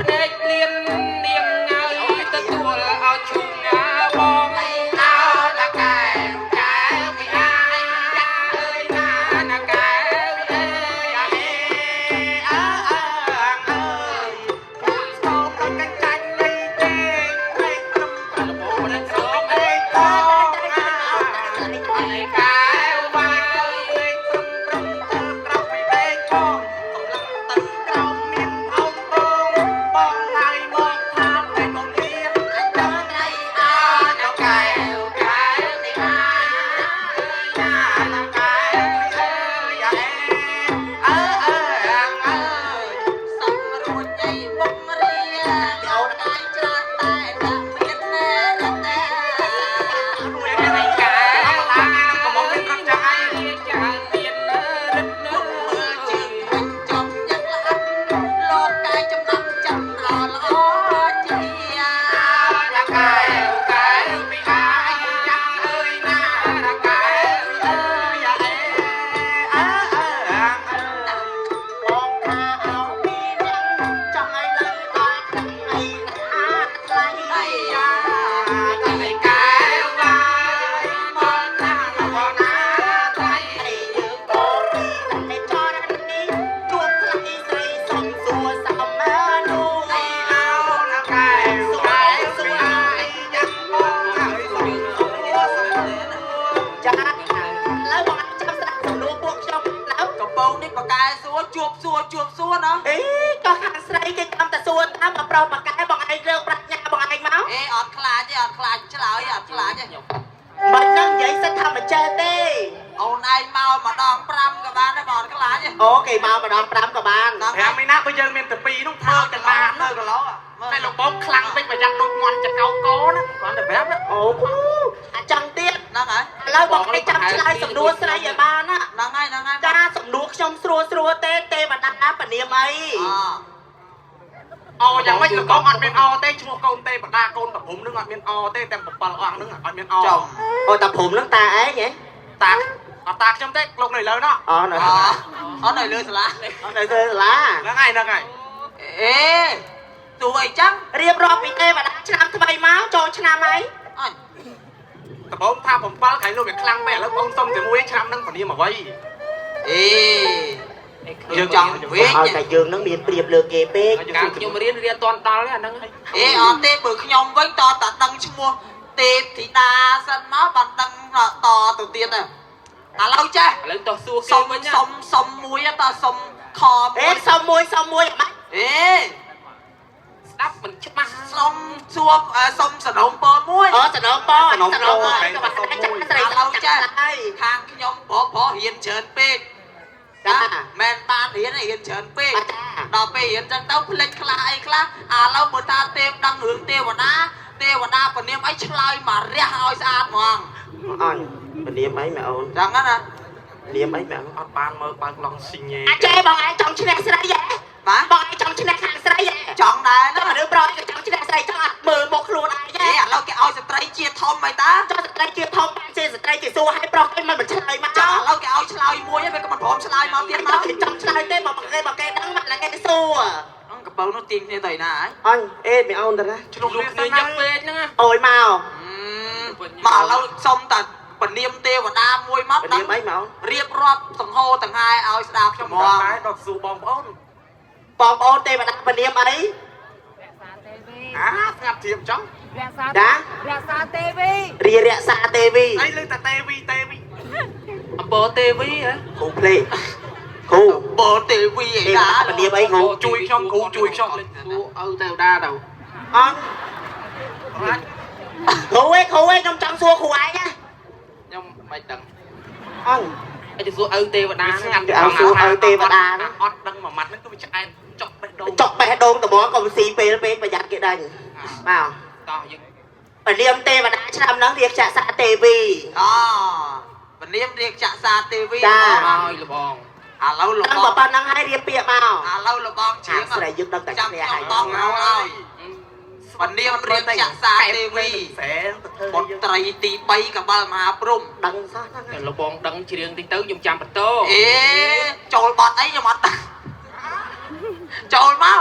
ភ្នែកលៀននាងងើយទទួលឲ្យឈុំងាបងអើតាកែវកែវពីអាអើយណាណាកែវអើយអើអើអើគូស្ទោដល់កាច់ចាញ់លៃទេព្រៃត្រឹមប្រលបរស្រោមអេតងអើកែវបាយលេងត្រឹមត្រឹមក្រោកពីដេកផងកំឡុងទឹកក្រោមមានអោនបងហើយមកថាតែមកទៀតអញ្ចឹងអីអើណាកែវកែវនេះអើយ៉ាណាកែវអើយ៉ាអើសំរួចអីបងរៀអូនឯងច្រើនតែដាក់មានរតែរួចតែកែវឡាកំងមានប្រចាំឯងចាមានរឹតមើលជើងចំយ៉ាងល្អលោកកាយចំណាំចាំល្អជាណាកែវកែវពីអាយ៉ាអើយណាកែវអើយ៉ាបងថាអោពីនឹងចង់ឲ្យលើដល់ទាំងអីណាថ្លៃអីយ៉ាតែកែវបាយមកថាបងណាថ្លៃយើងក៏ពីតែចរនេះជួបថ្លៃស្រីសំសួរសំមើនោះអីអោណាកែវស្វាយស្វាយយ៉ាងបងហើយយើងចាឡើយបងចាំស្ដាប់សំណួរពួកខ្ញុំឡើយកំពងនេះបកែសួរជួបសួរណាអីក៏ខាងស្រីគេចាំតែសួរតាមប្រុសបកែបងឯងរើប្រាជ្ញាបងឯងមកអេអត់ខ្លាចទេអត់ខ្លាចឆ្លើយអត់ខ្លាចទេខ្ញុំមិននឹងនិយាយសិតថាមិនចេះទេអូនឯងមកម្ដង5ក៏បានដែរបងអត់ខ្លាចទេអូគេមកម្ដង5ក៏បាន5មីណាបើយើងមានតែ2នោះធ្វើតែបាននៅកន្លោតែលោកបងខ្លាំងពេកប្រយ័ត្នដូចមន់ចកោកោណាគាត់តែ5អូអាចចង់ទៀតហ្នឹងហើយឥឡូវបងឯងចាំឆ្លើយសំណួរស្រីឲ្យបានណាហ្នឹងហើយចាសំណួរខ្ញុំស្រួលទេទេវតាពនាមអីអូយ៉ាងម៉េចលោកបងអត់មានអទេឈ្មោះកូនទេវតាកូនតាព្រំនឹងអត់មានអទេតែ7អង្គនឹងអត់មានអអូតាព្រំនឹងតាឯងហ៎តាអត់តាខ្ញុំទេលោកនៅលើណោះអូនៅលើសាលានៅលើសាលាហ្នឹងហើយអេទោះអីចឹងរៀបរាប់ពីទេវតាឆ្នាំថ្មីមកចូលឆ្នាំអីអញតបងថា7ខែលោកវាខ្លាំងមែនឥឡូវបងសុំជាមួយឆ្នាំហ្នឹងពនាមអ្វីអេយើងចង់វិញឲ្យតែយើងនឹងមានប្រៀបលើគេពេកកាលខ្ញុំរៀនអត់ដល់ទេអាហ្នឹងអេអត់ទេបើខ្ញុំវិញតតែដឹងឈ្មោះទេពធីតាសិនមកបានដឹងតទៅទៀតឥឡូវចាស់ឥឡូវតោះសួរគេវិញសុំមួយតសុំខអេសុំមួយមិនអេស្ដាប់មិនច្បាស់សុំសួរសុំសនំពរមួយសនំពរស្រីឥឡូវចាស់ខាងខ្ញុំប្រុសរៀនច្រើនពេកចាមែនបានរៀនច្រើនពេកដល់ពេលរៀនចឹងទៅផ្លេចខ្លះអីខ្លះឥឡូវមើលថាទេពដឹងរឿងទេវតាពនាមអីឆ្លើយមករះឲ្យស្អាតហ្មងអញពនាមអីម៉ែអូនចឹងណានាមអីម៉ែអត់បានមើលបើកឡងស៊ីញេអាចេបងឯងចង់ឈ្នះស្រីហ៎បាទបងឯងចង់ឈ្នះខាងស្រីហ៎ចង់ដែរណារឿងប្រុសឯងចង់ឈ្នះស្រីចង់អត់មើលមកខ្លួនឯងហ៎ឥឡូវគេឲ្យស្ត្រីជាធំអីតាចង់ស្ត្រីជាធំបានជាស្ត្រីគេសួរឲ្យប្រុសគេមិនឆ្លើយមកចាឥឡូវគេឲ្យឆ្លើយមួយហ្នឹងវាក៏មិនព្រមឆ្លើយមកទៀតមកគេចង់ឆ្លើយទេបើគេដឹងមកឡើងគេសួរកំពៅនោះទៀងគ្នាទៅណាអញអេមិនអូនទៅណាឆ្លុះគ្នាយកពេកហ្នឹងអូយមកឥឡូវសុំតាពនាមទេវតាមួយមកដឹងអីមករៀបរាប់សង្ហោទាំងហាយឲ្យស្ដាប់ខ្ញុំហ្មងដែរដល់សួរបងប្អូនទេវតាពនាមអីស្ងាត់ធៀបចង់រក្សាទេវីរក្សាទេវីអីលើតែទេវីអំពើទេវីហ៎គ្រូភ្លេងគ្រូអំពើទេវីឯណាពនាមអីគ្រូជួយខ្ញុំគ្រូជួយខ្ញុំសួរឪទេវតាទៅអត់គ្រូខ្ញុំចង់សួរគ្រូឯងណាខ្ញុំមិនដឹងអញឯងទៅសួរឪទេវតាស្ងាត់ទៅសួរឪទេវតាហ្នឹងអត់ដឹងមួយម៉ាត់ហ្នឹងគឺវាឆ្អែតចុកបេះដូងត្មងក៏ស៊ីពេលពេកប្រយ័ត្នគេដាច់មកតោះយើងពនាមទេវតាឆ្នាំហ្នឹងរៀបចាក់សាទេវីពនាមរៀបចាក់សាទេវីចាហើយលបងឥឡូវលបងប៉ុណ្ណឹងហើយរៀបពាក្យមកឥឡូវលបងជាងស្រីយើងដឹងតែឈ្នះហើយបងឲ្យពនាមរៀបចាក់សាទេវីបុត្រីទី3កបលមហាព្រំដឹងសោះហ្នឹងលបងដឹងច្រៀងតិចទៅខ្ញុំចាំបន្តអេចូលបត់អីខ្ញុំអត់ដឹងចូលមក